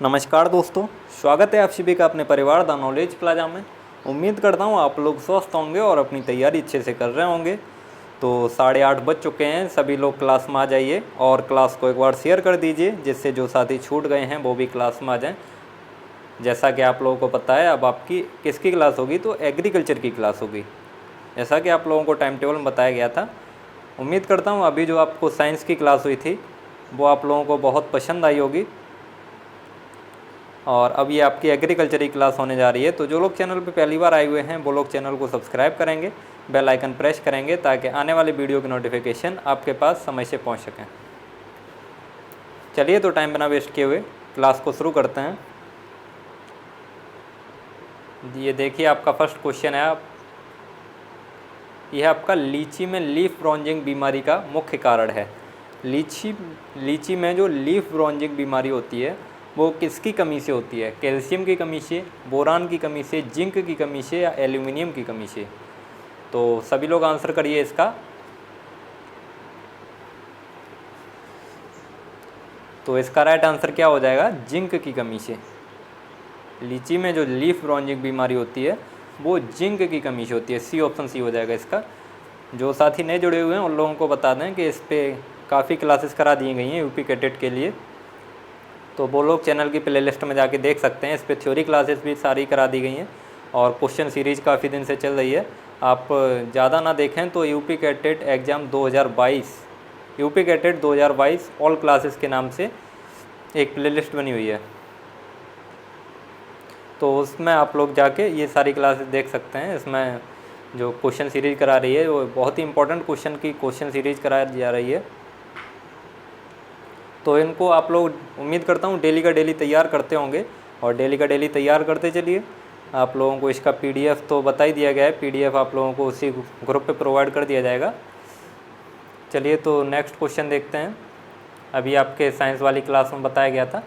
नमस्कार दोस्तों, स्वागत है आप सभी का अपने परिवार द नॉलेज प्लाजा में। उम्मीद करता हूँ आप लोग स्वस्थ होंगे और अपनी तैयारी अच्छे से कर रहे होंगे। तो 8:30 बज चुके हैं, सभी लोग क्लास में आ जाइए और क्लास को एक बार शेयर कर दीजिए, जिससे जो साथी छूट गए हैं वो भी क्लास में आ जाएँ। जैसा कि आप लोगों को पता है, अब आपकी किसकी क्लास होगी, तो एग्रीकल्चर की क्लास होगी, जैसा कि आप लोगों को टाइम टेबल में बताया गया था। उम्मीद करता हूँ अभी जो आपको साइंस की क्लास हुई थी वो आप लोगों को बहुत पसंद आई होगी, और अब ये आपकी एग्रीकल्चर की क्लास होने जा रही है। तो जो लोग चैनल पे पहली बार आए हुए हैं वो लोग चैनल को सब्सक्राइब करेंगे, बेल आइकन प्रेस करेंगे, ताकि आने वाली वीडियो की नोटिफिकेशन आपके पास समय से पहुंच सकें। चलिए, तो टाइम बिना वेस्ट किए हुए क्लास को शुरू करते हैं। ये देखिए, आपका फर्स्ट क्वेश्चन है, यह आपका लीची में लीफ ब्रांचिंग बीमारी का मुख्य कारण है। लीची में जो लीफ ब्रांचिंग बीमारी होती है वो किसकी कमी से होती है? कैल्शियम की कमी से, बोरान की कमी से, जिंक की कमी से, या एल्यूमिनियम की कमी से? तो सभी लोग आंसर करिए इसका। तो इसका राइट आंसर क्या हो जाएगा? जिंक की कमी से। लीची में जो लीफ ब्रांचिंग बीमारी होती है वो जिंक की कमी से होती है। सी, ऑप्शन सी हो जाएगा इसका। जो साथी नए जुड़े हुए हैं उन लोगों को बता दें कि इस पर काफ़ी क्लासेस करा दी गई हैं यूपी कैडेट के लिए, तो वो लोग चैनल की प्लेलिस्ट में जाके देख सकते हैं। इस पर थ्योरी क्लासेस भी सारी करा दी गई हैं और क्वेश्चन सीरीज़ काफ़ी दिन से चल रही है। आप ज़्यादा ना देखें तो UP cadet exam 2022, UP cadet 2022 all classes के नाम से एक प्लेलिस्ट बनी हुई है, तो उसमें आप लोग जाके ये सारी क्लासेस देख सकते हैं। इसमें जो क्वेश्चन सीरीज़ करा रही है वो बहुत ही इंपॉर्टेंट क्वेश्चन की क्वेश्चन सीरीज़ कराई जा रही है। तो इनको आप लोग, उम्मीद करता हूँ डेली का डेली तैयार करते होंगे, और डेली का डेली तैयार करते चलिए। आप लोगों को इसका पीडीएफ तो बता ही दिया गया है, पीडीएफ आप लोगों को उसी ग्रुप पे प्रोवाइड कर दिया जाएगा। चलिए, तो नेक्स्ट क्वेश्चन देखते हैं। अभी आपके साइंस वाली क्लास में बताया गया था,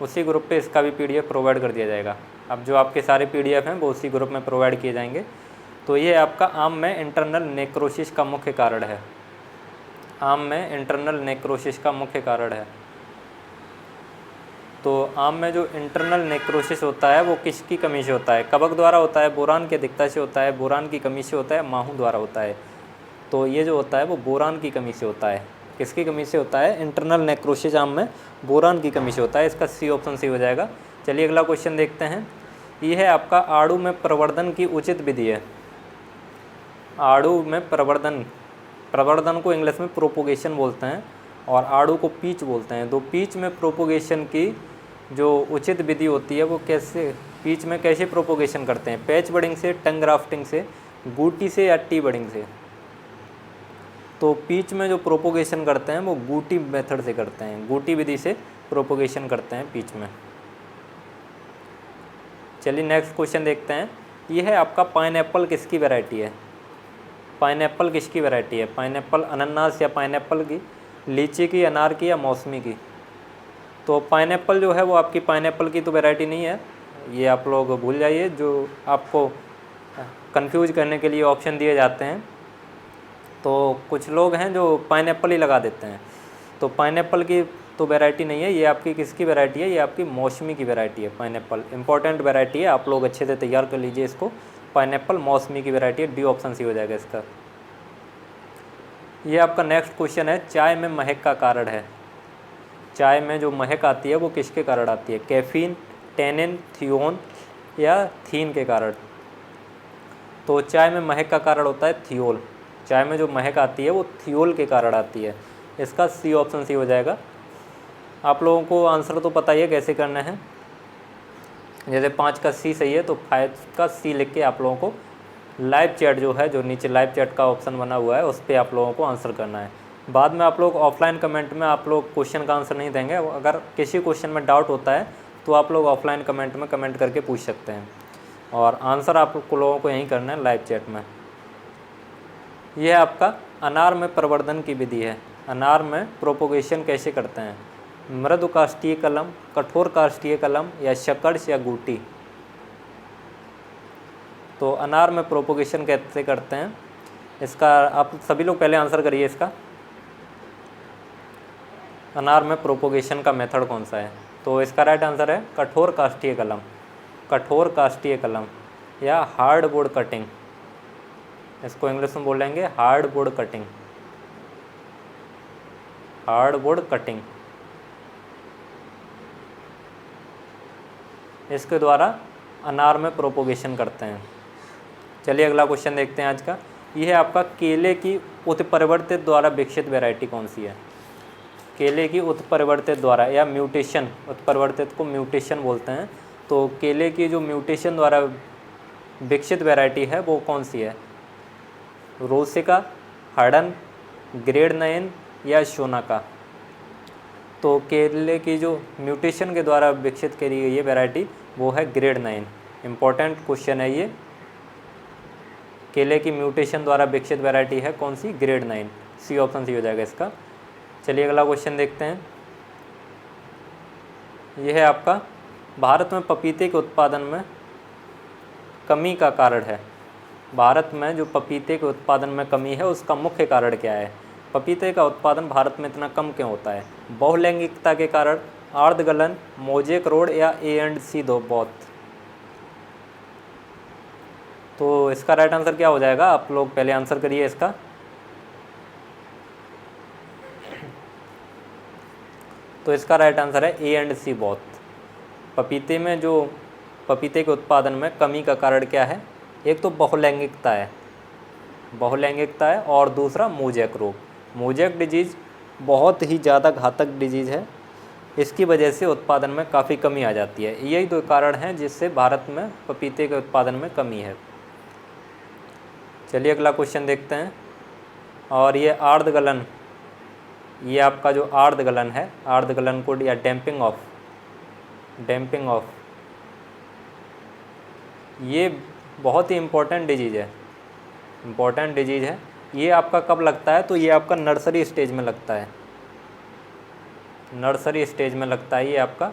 उसी ग्रुप पे इसका भी पीडीएफ प्रोवाइड कर दिया जाएगा। अब जो आपके सारे पीडीएफ हैं वो उसी ग्रुप में प्रोवाइड किए जाएंगे। तो ये आपका आम में इंटरनल नेक्रोसिस का मुख्य कारण है। आम में इंटरनल नेक्रोसिस का मुख्य कारण है। तो आम में जो इंटरनल नेक्रोसिस होता है वो किसकी कमी से होता है? कवक द्वारा होता है, बोरान की अधिकता से होता है, बोरान की कमी से होता है, माहू द्वारा होता है? तो ये जो होता है वो बोरान की कमी से होता है। किसकी कमी से होता है? इंटरनल नेक्रोसिस आम में बोरान की कमी से होता है। इसका सी, ऑप्शन सी हो जाएगा। चलिए, अगला क्वेश्चन देखते हैं। ये है आपका आड़ू में प्रवर्धन की उचित विधि है। आड़ू में प्रवर्धन को इंग्लिश में प्रोपोगेशन बोलते हैं और आड़ू को पीच बोलते हैं। तो पीच में प्रोपोगेशन की जो उचित विधि होती है वो कैसे, पीच में कैसे प्रोपोगेशन करते हैं? पैच बडिंग से, टंग ग्राफ्टिंग से, गूटी से, या टी बडिंग से? तो पीच में जो प्रोपोगेशन करते हैं वो गूटी मेथड से करते हैं, गूटी विधि से प्रोपोगेशन करते हैं पीच में। चलिए, नेक्स्ट क्वेश्चन देखते हैं। ये है आपका पाइनएप्पल किसकी वैरायटी है? पाइनएप्पल किसकी वैरायटी है? पाइनएप्पल अनानास या पाइनएप्पल की, लीची की, अनार की, या मौसमी की? तो पाइनएप्पल जो है वो आपकी पाइनएप्पल की तो वैरायटी नहीं है, ये आप लोग भूल जाइए। जो आपको कंफ्यूज करने के लिए ऑप्शन दिए जाते हैं, तो कुछ लोग हैं जो पाइनएप्पल ही लगा देते हैं। तो पाइनएप्पल की तो वैरायटी नहीं है, ये आपकी किसकी वैरायटी है? ये आपकी मौसमी की वैरायटी है। पाइनएप्पल इंपॉर्टेंट वैरायटी है, आप लोग अच्छे से तैयार कर लीजिए इसको। पाइनएप्पल मौसमी की वैरायटी है, डी ऑप्शन सी हो जाएगा इसका। ये आपका नेक्स्ट क्वेश्चन है। चाय में महक का कारण है। चाय में जो महक आती है वो किसके कारण आती है? कैफीन, टैनिन, थियोन, या थीन के कारण? तो चाय में महक का कारण होता है थियोल। चाय में जो महक आती है वो थियोल के कारण आती है। इसका सी, ऑप्शन सी हो जाएगा। आप लोगों को आंसर तो पता ही है कैसे करना है। जैसे 5 का सी सही है तो 5 का सी लिख के आप लोगों को लाइव चैट जो है, जो नीचे लाइव चैट का ऑप्शन बना हुआ है, उस पर आप लोगों को आंसर करना है। बाद में आप लोग ऑफलाइन कमेंट में आप लोग क्वेश्चन का आंसर नहीं देंगे। अगर किसी क्वेश्चन में डाउट होता है तो आप लोग ऑफलाइन कमेंट में कमेंट करके पूछ सकते हैं, और आंसर आप लोगों को यहीं करना है लाइव चैट में। यह आपका अनार में प्रवर्धन की विधि है। अनार में प्रोपोगेशन कैसे करते हैं? मृदु काष्ठीय कलम, कठोर काष्ठीय कलम, या शकड़ या गूटी? तो अनार में प्रोपोगेशन कैसे करते हैं, इसका आप सभी लोग पहले आंसर करिए इसका। अनार में प्रोपोगेशन का मेथड कौन सा है? तो इसका राइट आंसर है कठोर काष्ठीय कलम, कठोर काष्ठीय कलम या हार्ड वुड कटिंग, इसको इंग्लिश में बोलेंगे hard would cutting, hard would cutting. इसके द्वारा अनार में प्रोपोगेशन करते हैं। चलिए अगला क्वेश्चन देखते हैं आज का। यह है आपका केले की उत्परिवर्तित द्वारा विकसित वैरायटी कौन सी है? केले की उत्परिवर्तित द्वारा या म्यूटेशन, उत्परिवर्तित को म्यूटेशन बोलते हैं, तो केले की जो म्यूटेशन द्वारा विकसित वैरायटी है वो कौन सी है? रोसिका, हडन, ग्रेड 9 या शोनाका। तो केले की जो म्यूटेशन के द्वारा विकसित करी गई ये वैरायटी वो है ग्रेड 9। इम्पॉर्टेंट क्वेश्चन है ये। केले की म्यूटेशन द्वारा विकसित वैरायटी है कौन सी? ग्रेड 9। सी ऑप्शन सी हो जाएगा इसका। चलिए अगला क्वेश्चन देखते हैं। यह है आपका भारत में पपीते के उत्पादन में कमी का कारण है। भारत में जो पपीते के उत्पादन में कमी है उसका मुख्य कारण क्या है? पपीते का उत्पादन भारत में इतना कम क्यों होता है? बहुलैंगिकता के कारण, आर्द्रगलन, मोजेक रोड या ए एंड सी दो बोथ। तो इसका राइट आंसर क्या हो जाएगा? आप लोग पहले आंसर करिए इसका। तो इसका राइट आंसर है ए एंड सी बोथ। पपीते में जो पपीते के उत्पादन में कमी का कारण क्या है? एक तो बहुलैंगिकता है, बहुलैंगिकता है, और दूसरा मोजेक रोग। मोजेक डिजीज़ बहुत ही ज़्यादा घातक डिजीज़ है, इसकी वजह से उत्पादन में काफ़ी कमी आ जाती है। यही दो कारण हैं जिससे भारत में पपीते के उत्पादन में कमी है। चलिए अगला क्वेश्चन देखते हैं। और ये आर्द्रगलन, ये आपका जो आर्द्रगलन है, आर्द्रगलन को या डैम्पिंग ऑफ, डैम्पिंग ऑफ, ये बहुत ही इम्पोर्टेंट डिजीज़ है, इम्पोर्टेंट डिजीज़ है। ये आपका कब लगता है? तो ये आपका नर्सरी स्टेज में लगता है, नर्सरी स्टेज में लगता है ये आपका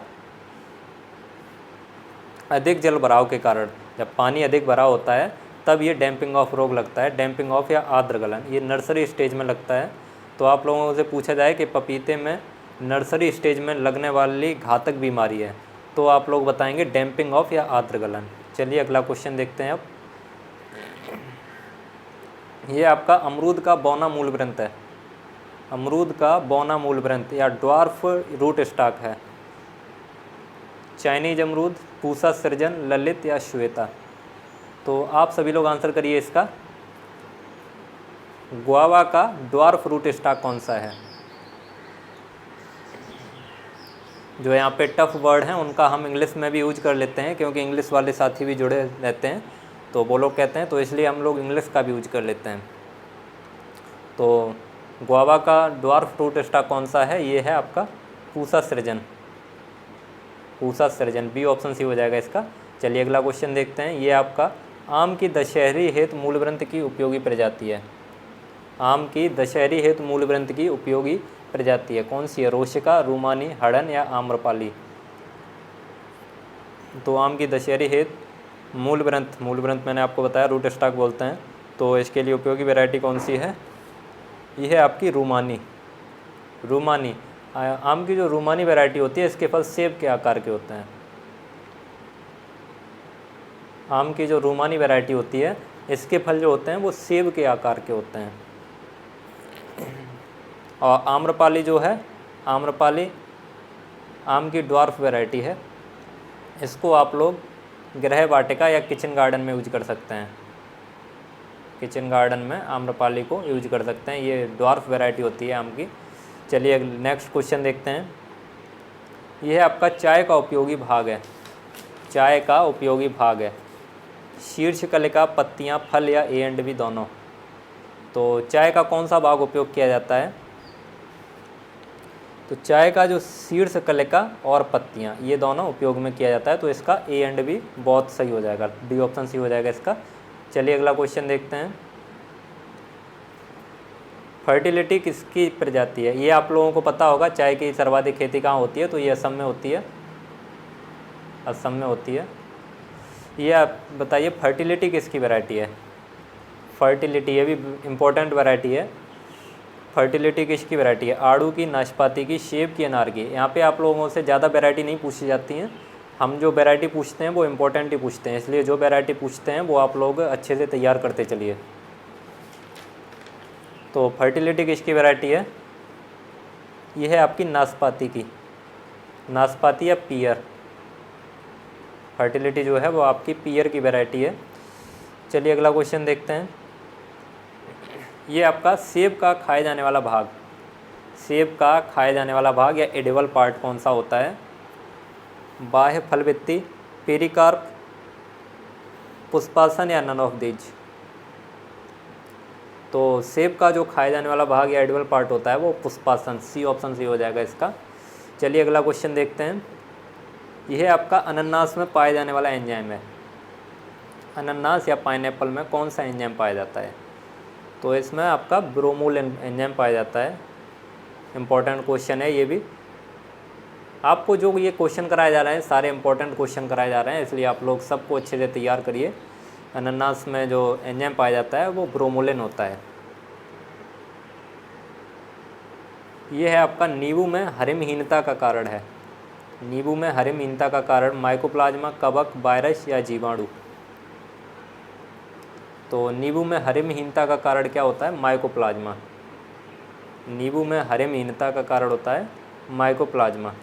अधिक जल भराव के कारण। जब पानी अधिक भरा होता है तब ये डैम्पिंग ऑफ रोग लगता है, डैम्पिंग ऑफ या आर्द्रगलन, ये नर्सरी स्टेज में लगता है। तो आप लोगों से पूछा जाए कि पपीते में नर्सरी स्टेज में लगने वाली घातक बीमारी है, तो आप लोग बताएंगे डैम्पिंग ऑफ या आर्द्रगलन। चलिए अगला क्वेश्चन देखते हैं अब। ये आपका अमरूद का बौना मूल ग्रंथ है, अमरूद का बौना मूल ग्रंथ या ड्वार्फ रूट स्टॉक है। चाइनीज अमरूद, पूसा सृजन, ललित या श्वेता। तो आप सभी लोग आंसर करिए इसका। गुआवा का ड्वार्फ रूट स्टॉक कौन सा है? जो यहाँ पे टफ वर्ड हैं उनका हम इंग्लिश में भी यूज कर लेते हैं, क्योंकि इंग्लिश वाले साथी भी जुड़े रहते हैं, तो वो लोग कहते हैं, तो इसलिए हम लोग इंग्लिश का भी यूज कर लेते हैं। तो गुआवा का ड्वार्फ रूट स्टॉक कौन सा है? ये है आपका पूसा सृजन, पूसा सृजन। बी ऑप्शन सी हो जाएगा इसका। चलिए अगला क्वेश्चन देखते हैं। ये आपका आम की दशहरी हेतु मूल ग्रंथ की उपयोगी प्रजाति है। आम की दशहरी हेतु मूल ग्रंथ की उपयोगी प्रजाति है कौन सी है? रोशिका, रूमानी, हड़न या आम्रपाली। तो आम की दशहरी हेतु मूल ग्रंथ, मूल ग्रंथ मैंने आपको बताया रूट स्टॉक बोलते हैं, तो इसके लिए उपयोगी वैरायटी कौन सी है? यह है आपकी रूमानी, रूमानी। आम की जो रूमानी वैरायटी होती है इसके फल सेब के आकार के होते हैं। आम की जो रूमानी वैरायटी होती है इसके फल जो होते हैं वो सेब के आकार के होते हैं। और आम्रपाली जो है, आम्रपाली आम की ड्वार्फ वैरायटी है। इसको आप लोग गृह वाटिका या किचन गार्डन में यूज कर सकते हैं, किचन गार्डन में आम्रपाली को यूज कर सकते हैं। ये ड्वार्फ वैरायटी होती है आम की। चलिए नेक्स्ट क्वेश्चन देखते हैं। यह आपका चाय का उपयोगी भाग है, चाय का उपयोगी भाग है। शीर्ष कलिका, पत्तियां, फल या ए एंड बी दोनों। तो चाय का कौन सा भाग उपयोग किया जाता है? तो चाय का जो शीर्ष कलिका और पत्तियां, ये दोनों उपयोग में किया जाता है। तो इसका ए एंड बी बहुत सही हो जाएगा, डी ऑप्शन सी हो जाएगा इसका। चलिए अगला क्वेश्चन देखते हैं। फर्टिलिटी किसकी प्रजाति है? ये आप लोगों को पता होगा, चाय की सर्वाधिक खेती कहाँ होती है? तो ये असम में होती है, असम में होती है। ये आप बताइए फर्टिलिटी किसकी वैरायटी है? फर्टिलिटी, ये भी इम्पोर्टेंट वैरायटी है। फर्टिलिटी किसकी वैरायटी है? आड़ू की, नाशपाती की, सेब की, अनार की। यहाँ पे आप लोगों से ज़्यादा वैरायटी नहीं पूछी जाती हैं, हम जो वैरायटी पूछते हैं वो इम्पोर्टेंट ही पूछते हैं, इसलिए जो वैरायटी पूछते हैं वो आप लोग अच्छे से तैयार करते चलिए। तो फर्टिलिटी किसकी वैरायटी है? ये है आपकी नाशपाती की, नाशपाती या पियर। फर्टिलिटी जो है वो आपकी पियर की वैरायटी है। चलिए अगला क्वेश्चन देखते हैं। ये आपका सेब का खाया जाने वाला भाग, सेब का खाया जाने वाला भाग या एडिबल पार्ट कौन सा होता है? बाह्य फलभित्ति, पेरिकार्प, पुष्पासन या नन ऑफ दीज? तो सेब का जो खाया जाने वाला भाग या एडिबल पार्ट होता है वो पुष्पासन, सी ऑप्शन सी हो जाएगा इसका। चलिए अगला क्वेश्चन देखते हैं। यह आपका अनानास में पाया जाने वाला एंजाइम है। अनानास या पाइनएप्पल में कौन सा एंजाइम पाया जाता है? तो इसमें आपका ब्रोमोलिन एंजाइम पाया जाता है। इम्पॉर्टेंट क्वेश्चन है ये भी। आपको जो ये क्वेश्चन कराए जा रहे हैं सारे इंपॉर्टेंट क्वेश्चन कराए जा रहे हैं, इसलिए आप लोग सबको अच्छे से तैयार करिए। अनानास में जो एंजाइम पाया जाता है वो ब्रोमोलिन होता है। ये है आपका नींबू में हरिमहीनता का कारण है। नींबू में हरिमहीनता का कारण माइकोप्लाज्मा, कवक, वायरस या जीवाणु? तो नींबू में हरिमहीनता का कारण क्या होता है? माइकोप्लाज्मा। नींबू में हरिमहीनता का कारण होता है माइकोप्लाज्मा।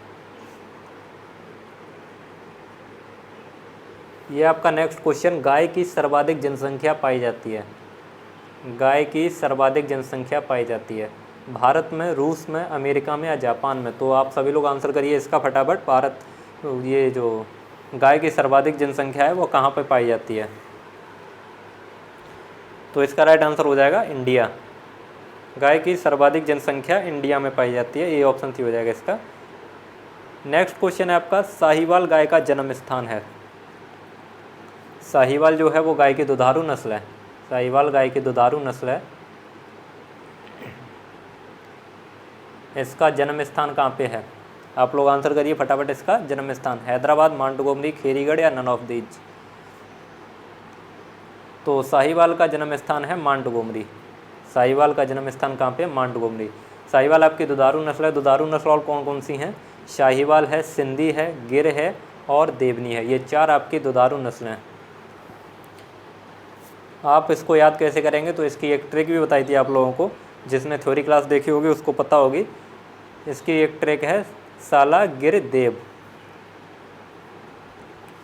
ये आपका नेक्स्ट क्वेश्चन, गाय की सर्वाधिक जनसंख्या पाई जाती है। गाय की सर्वाधिक जनसंख्या पाई जाती है भारत में, रूस में, अमेरिका में या जापान में? तो आप सभी लोग आंसर करिए इसका फटाफट। भारत, ये जो गाय की सर्वाधिक जनसंख्या है वो कहाँ पे पाई जाती है? तो इसका राइट आंसर हो जाएगा इंडिया। गाय की सर्वाधिक जनसंख्या इंडिया में पाई जाती है, ये ऑप्शन सी हो जाएगा इसका। नेक्स्ट क्वेश्चन है आपका, साहिवाल गाय का जन्म स्थान है। साहिवाल जो है वो गाय की दुधारू नस्ल है। साहिवाल गाय की दुधारू नस्ल है। इसका जन्म स्थान कहाँ पे है? आप लोग आंसर करिए फटाफट। इसका जन्म स्थान हैदराबाद, मांटगोमरी, खेरीगढ़ या नन ऑफ दीज? तो साहिवाल का जन्म स्थान है मांटगोमरी। साहिवाल का जन्म स्थान कहाँ पे? मांटगोमरी। साहिवाल आपकी दुधारू नस्ल है। दुधारू नस्ल और कौन कौन सी हैं? शाहीवाल है, सिंधी है, गिर है और देवनी है। ये चार आपकी दुधारू नस्लें हैं। आप इसको याद कैसे करेंगे? तो इसकी एक ट्रिक भी बताई थी आप लोगों को, जिसने थ्योरी क्लास देखी होगी उसको पता होगी। इसकी एक ट्रिक है साला गिर देव,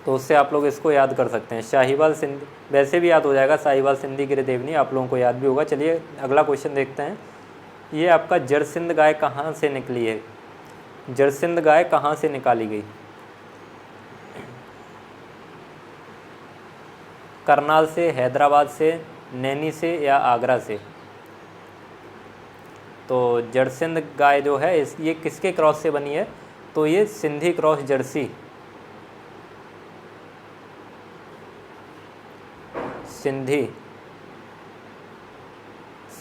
तो उससे आप लोग इसको याद कर सकते हैं। शाहीवाल सिंधी वैसे भी याद हो जाएगा, साहिवाल, सिंधी, गिर देवनी आप लोगों को याद भी होगा। चलिए अगला क्वेश्चन देखते हैं। ये आपका जरसिंध गाय कहाँ से निकली है? जरसिंध गाय कहाँ से निकाली गई? करनाल से, हैदराबाद से, नैनी से या आगरा से? तो जरसिंध गाय जो है ये किसके क्रॉस से बनी है? तो ये सिंधी क्रॉस जर्सी,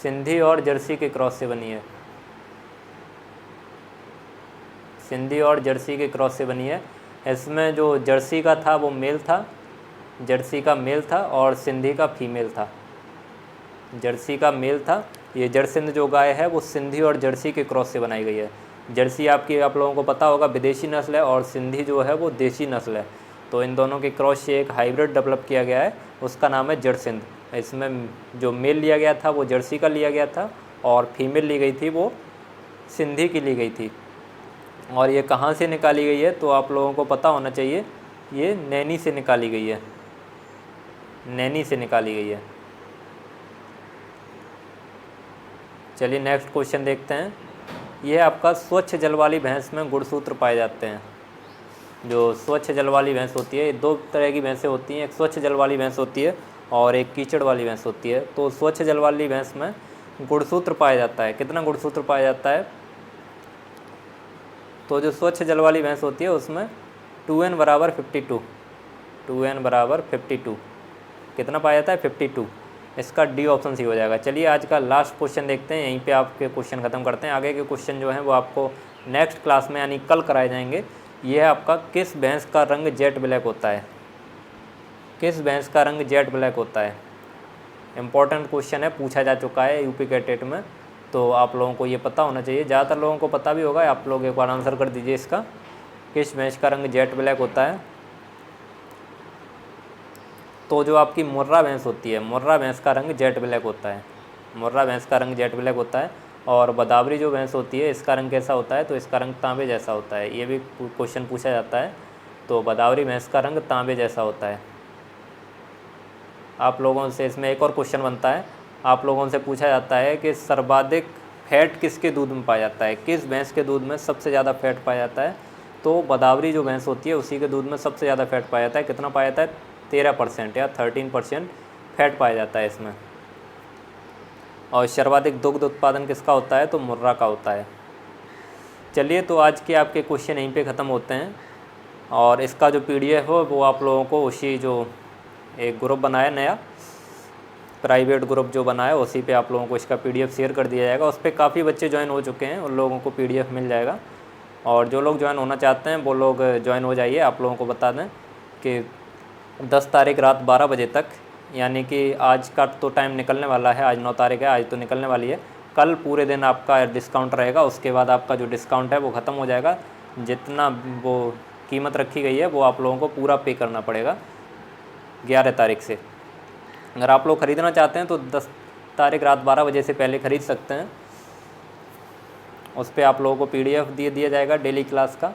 सिंधी और जर्सी के क्रॉस से बनी है। सिंधी और जर्सी के क्रॉस से बनी है। इसमें जो जर्सी का था वो मेल था, जर्सी का मेल था, और सिंधी का फीमेल था। जर्सी का मेल था। ये जरसिंध जो गाय है वो सिंधी और जर्सी के क्रॉस से बनाई गई है। जर्सी आपकी आप लोगों को पता होगा विदेशी नस्ल है, और सिंधी जो है वो देसी नस्ल है। तो इन दोनों के क्रॉस से एक हाइब्रिड डेवलप किया गया है, उसका नाम है जरसिंध। इसमें जो मेल लिया गया था वो जर्सी का लिया गया था, और फीमेल ली गई थी वो सिंधी की ली गई थी। और ये कहाँ से निकाली गई है? तो आप लोगों को पता होना चाहिए, ये नैनी से निकाली गई है। नैनी से निकाली गई है। चलिए नेक्स्ट क्वेश्चन देखते हैं। यह आपका स्वच्छ जल वाली भैंस में गुणसूत्र पाए जाते हैं। जो स्वच्छ जल वाली भैंस होती है, दो तरह की भैंसें होती हैं, एक स्वच्छ जल वाली भैंस होती है और एक कीचड़ वाली भैंस होती है। तो स्वच्छ जल वाली भैंस में गुणसूत्र पाया जाता है। कितना गुणसूत्र पाया जाता है? तो जो स्वच्छ जल वाली भैंस होती है उसमें 2n बराबर 52, 2n बराबर 52 कितना पाया जाता है? 52। इसका डी ऑप्शन सी हो जाएगा। चलिए आज का लास्ट क्वेश्चन देखते हैं, यहीं पे आपके क्वेश्चन ख़त्म करते हैं। आगे के क्वेश्चन जो हैं वो आपको नेक्स्ट क्लास में यानी कल कराए जाएंगे। ये है आपका, किस भैंस का रंग जेट ब्लैक होता है? किस भैंस का रंग जेट ब्लैक होता है? इंपॉर्टेंट क्वेश्चन है, पूछा जा चुका है यूपी कैटेट में। तो आप लोगों को ये पता होना चाहिए, ज़्यादातर लोगों को पता भी होगा। आप लोग एक बार आंसर कर दीजिए इसका, किस भैंस का रंग जेट ब्लैक होता है? तो जो आपकी मुर्रा भैंस होती है, मुर्रा भैंस का रंग जेट ब्लैक होता है, मुर्रा भैंस का रंग जेट ब्लैक होता है। और बदावरी जो भैंस होती है इसका रंग कैसा होता है? तो इसका रंग तांबे जैसा होता है। ये भी क्वेश्चन पूछा जाता है। तो बदावरी भैंस का रंग तांबे जैसा होता है। आप लोगों से इसमें एक और क्वेश्चन बनता है, आप लोगों से पूछा जाता है कि सर्वाधिक फैट किसके दूध में पाया जाता है? किस भैंस के दूध में सबसे ज़्यादा फैट पाया जाता है? तो बदावरी जो भैंस होती है उसी के दूध में सबसे ज़्यादा फैट पाया जाता है। कितना पाया जाता है? 13% या 13% फैट पाया जाता है इसमें। और सर्वाधिक दुग्ध उत्पादन किसका होता है? तो मुर्रा का होता है। चलिए, तो आज के आपके क्वेश्चन यहीं पे ख़त्म होते हैं। और इसका जो PDF हो वो आप लोगों को उसी जो एक ग्रुप बनाया नया प्राइवेट ग्रुप जो बनाया उसी पे आप लोगों को इसका PDF शेयर कर दिया जाएगा। उस पर काफ़ी बच्चे ज्वाइन हो चुके हैं, उन लोगों को PDF मिल जाएगा। और जो लोग ज्वाइन होना चाहते हैं वो लोग ज्वाइन हो जाइए। आप लोगों को बता दें कि 10 तारीख रात 12 बजे तक, यानी कि आज का तो टाइम निकलने वाला है, आज 9 तारीख है, आज तो निकलने वाली है। कल पूरे दिन आपका डिस्काउंट रहेगा, उसके बाद आपका जो डिस्काउंट है वो ख़त्म हो जाएगा। जितना वो कीमत रखी गई है वो आप लोगों को पूरा पे करना पड़ेगा 11 तारीख से। अगर आप लोग ख़रीदना चाहते हैं तो 10 तारीख रात 12 बजे से पहले ख़रीद सकते हैं। उस पर आप लोगों को PDF दे दिया जाएगा डेली क्लास का,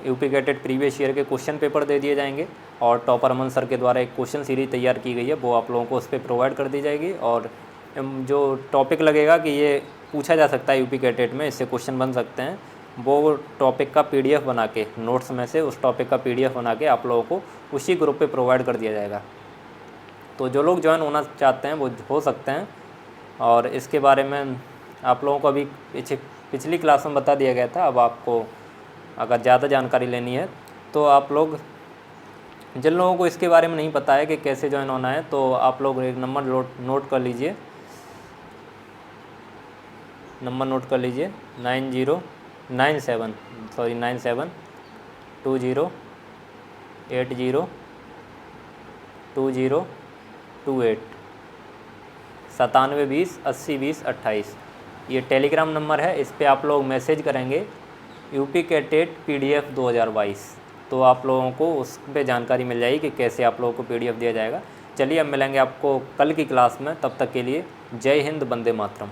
यूपीकेटेड प्रीवियस ईयर के क्वेश्चन पेपर दे दिए जाएंगे। और टॉपर अमन सर के द्वारा एक क्वेश्चन सीरीज तैयार की गई है, वो आप लोगों को उस पर प्रोवाइड कर दी जाएगी। और जो टॉपिक लगेगा कि ये पूछा जा सकता है यूपीकेटेड में, इससे क्वेश्चन बन सकते हैं, वो टॉपिक का PDF बना के, नोट्स में से उस टॉपिक का PDF बना के आप लोगों को उसी ग्रुप पे प्रोवाइड कर दिया जाएगा। तो जो लोग ज्वाइन होना चाहते हैं वो हो सकते हैं। और इसके बारे में आप लोगों को अभी पिछली क्लास में बता दिया गया था। अब आपको अगर ज़्यादा जानकारी लेनी है तो आप लोग, जिन लोगों को इसके बारे में नहीं पता है कि कैसे ज्वाइन होना है, तो आप लोग एक नंबर नोट कर लीजिए, नंबर नोट कर लीजिए 97 20 80 2028 97 20 80 20 28। ये टेलीग्राम नंबर है, इस पे आप लोग मैसेज करेंगे यूपीकेटेड PDF 2022, तो आप लोगों को उस पर जानकारी मिल जाएगी कि कैसे आप लोगों को PDF दिया जाएगा। चलिए, अब मिलेंगे आपको कल की क्लास में, तब तक के लिए जय हिंद, वंदे मातरम।